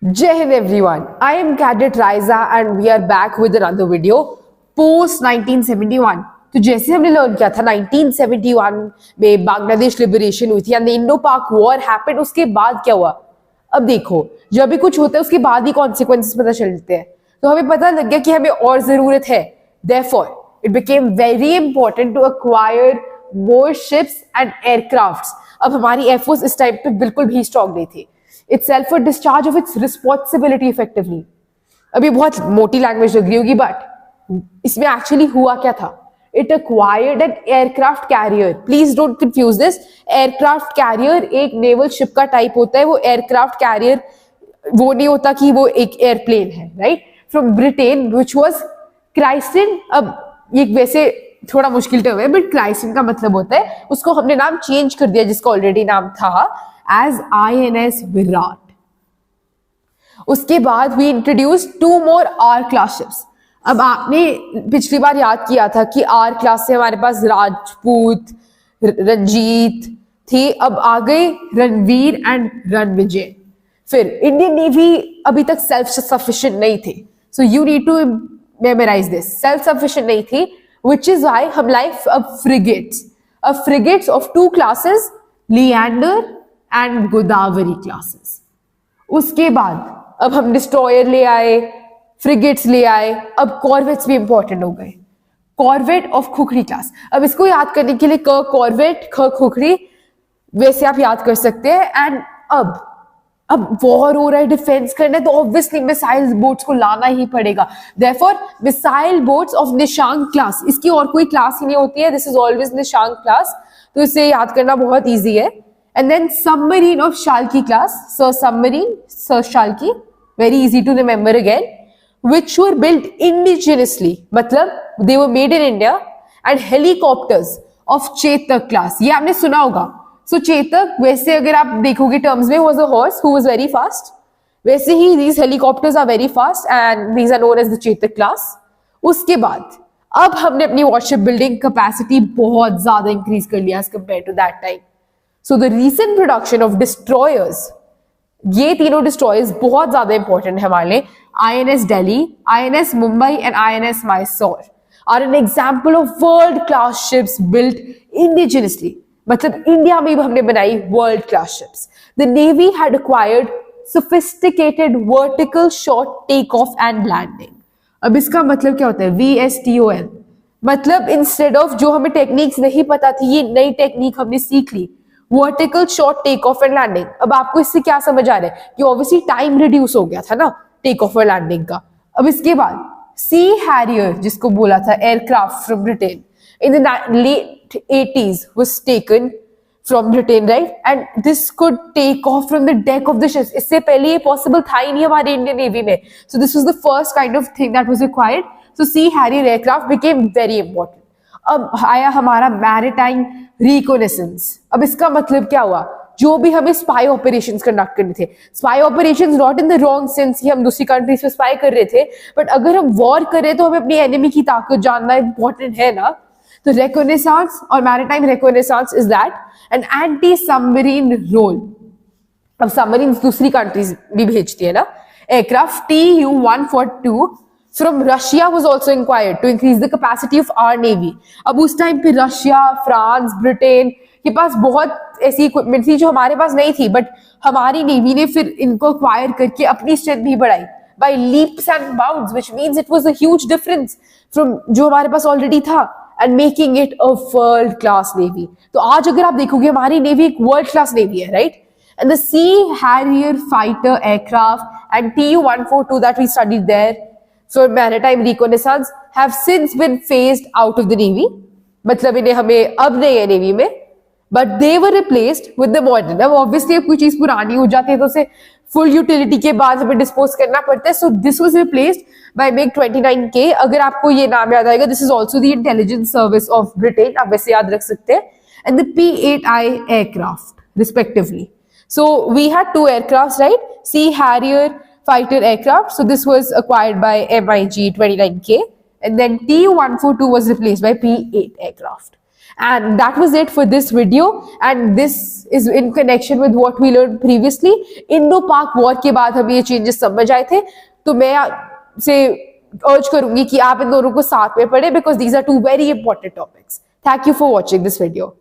Jai Hind everyone. I am Cadet Raiza and we are back with another video post 1971. तो जैसे हमने learn किया था 1971 में बांग्लादेश लिबरेशन हुई थी एंड द इंडो पाक वॉर हैपेंड, उसके बाद क्या हुआ? अब देखो, जब भी कुछ होता है उसके बाद ही कॉन्सिक्वेंसेस पता चलते हैं, तो हमें पता लग गया कि हमें और जरूरत है. Therefore, it became very important to acquire more ships and aircrafts. अब हमारी एयरफोर्स इस टाइम पे बिल्कुल भी स्ट्रॉन्ग नहीं थी. Itself for discharge of its responsibility effectively. अभी बहुत मोटी लैंग्वेज लग रही होगी, बट इसमें एक्चुअली हुआ क्या था? It acquired an aircraft carrier. Please don't confuse this. Aircraft carrier एक नेवल शिप का टाइप होता है. वो एयरक्राफ्ट कैरियर वो नहीं होता कि वो एक एयरप्लेन है, right? From Britain which was क्राइसिन. अब ये वैसे थोड़ा मुश्किल टर्म है, बट क्राइसिन का मतलब होता है, उसको हमने नाम चेंज कर दिया जिसका ऑलरेडी नाम था as INS विराट. उसके बाद we introduced 2 more R class ships. अब आपने पिछली बार याद किया था कि R क्लास से हमारे पास राजपूत, रंजीत थी. अब आ गए रणवीर एंड रणविजय. फिर इंडियन नेवी अभी तक सेल्फ सफिशिएंट नहीं थी, so you need to memorise this. Self sufficient नहीं थी, which is why हम लाइक अब frigates of 2 classes, Leander and Godavari classes. उसके बाद अब हम डिस्ट्रॉयर ले आए, फ्रिगेट्स ले आए. अब कॉर्वेट्स भी इंपॉर्टेंट हो गए. Corvette of Khukri class. अब इसको याद करने के लिए क कॉर्वेट, ख खुखरी, वैसे आप याद कर सकते हैं. एंड अब वॉर हो रहा है, डिफेंस करना है, तो ऑब्वियसली मिसाइल बोट्स को लाना ही पड़ेगा. Therefore missile boats of Nishank class. इसकी और कोई क्लास ही नहीं होती है, this is always Nishank class, तो इसे याद करना बहुत ईजी है. And then submarine of Shalki class, Sir Shalki, very easy to remember again, which were built indigenously, मतलब they were made in India. And helicopters of Chetak class, ये आपने सुना होगा. So Chetak, वैसे अगर आप देखोगे terms में, was a horse who was very fast. वैसे ही these helicopters are very fast and these are known as the Chetak class. उसके बाद अब हमने अपनी warship building capacity बहुत ज्यादा increase कर लिया as compared to that time. So the recent production of destroyers, ये तीनों destroyers बहुत ज्यादा important है हमारे लिए. INS Delhi, INS Mumbai and INS Mysore are an example of world class ships built indigenously. मतलब इंडिया में भी हमने बनाई world class ships. The Navy had acquired sophisticated vertical short takeoff and landing. अब इसका मतलब क्या होता है? VSTOL. मतलब इंस्टेड ऑफ जो हमें टेक्निक्स नहीं पता थी, ये नई टेक्निक हमने सीख ली. Vertical short take off and landing. अब आपको इससे क्या समझ आ रहा है कि ऑब्वियसली टाइम रिड्यूस हो गया था ना टेक ऑफ और लैंडिंग का. अब इसके बाद सी हैरियर, जिसको बोला था aircraft from Britain, in the late 80s was taken from Britain, right? And this could take off from the deck of the ships. इससे पहले ये पॉसिबल था ही नहीं हमारे इंडियन नेवी में. So this was the first kind of thing that was required. So Sea Harrier aircraft became very important. अब आया हमारा मैरिटाइम रिकोनेसेंस. अब इसका मतलब क्या हुआ? जो भी हमें स्पाई ऑपरेशंस कंडक्ट करने थे, spy operations not in the wrong sense कि हम दूसरी कंट्रीज पे स्पाई कर रहे थे, बट अगर हम वॉर कर रहे हैं तो हमें अपनी एनिमी की ताकत जानना इंपॉर्टेंट है ना. तो रिकोनेसेंस और maritime reconnaissance is that an anti submarine role. अब सबमरीन दूसरी कंट्रीज भी भेजती है ना. Aircraft Tu-142 from Russia was also inquired to increase the capacity of our navy. अब उस टाइम पे रशिया, फ्रांस, ब्रिटेन के पास बहुत ऐसी इक्विपमेंट थी जो हमारे पास नहीं थी, बट हमारी नेवी ने फिर इनको एक्वायर करके अपनी स्ट्रेंथ भी बढ़ाई by leaps and bounds, which means it was a huge difference from जो हमारे पास ऑलरेडी था and making it a world class navy. तो आज अगर आप देखोगे हमारी नेवी एक वर्ल्ड क्लास नेवी है, right? And the Sea Harrier fighter aircraft and Tu-142 that we studied there for maritime reconnaissance have since been phased out of the navy. मतलब इन्हें हमें अब नहीं है नेवी में, but they were replaced with the modern. अब obviously अब कोई चीज पुरानी हो जाती है तो उसे फुल यूटिलिटी के बाद हमें डिस्पोज करना पड़ता है. So this was replaced by MiG-29K. अगर आपको ये नाम याद आएगा, this is also the intelligence service of Britain, आप वैसे याद रख सकते हैं, and the P-8I aircraft respectively. So we had 2 aircrafts, right? Sea Harrier fighter aircraft. So this was acquired by MiG-29K, and then Tu-142 was replaced by P-8 aircraft. And that was it for this video, and this is in connection with what we learned previously. Indo-Pak war के बाद हमें ये changes समझ आए थे, तो मैं से urge करूंगी कि आप इन दोनों को साथ में पढ़ें because these are two very important topics. Thank you for watching this video.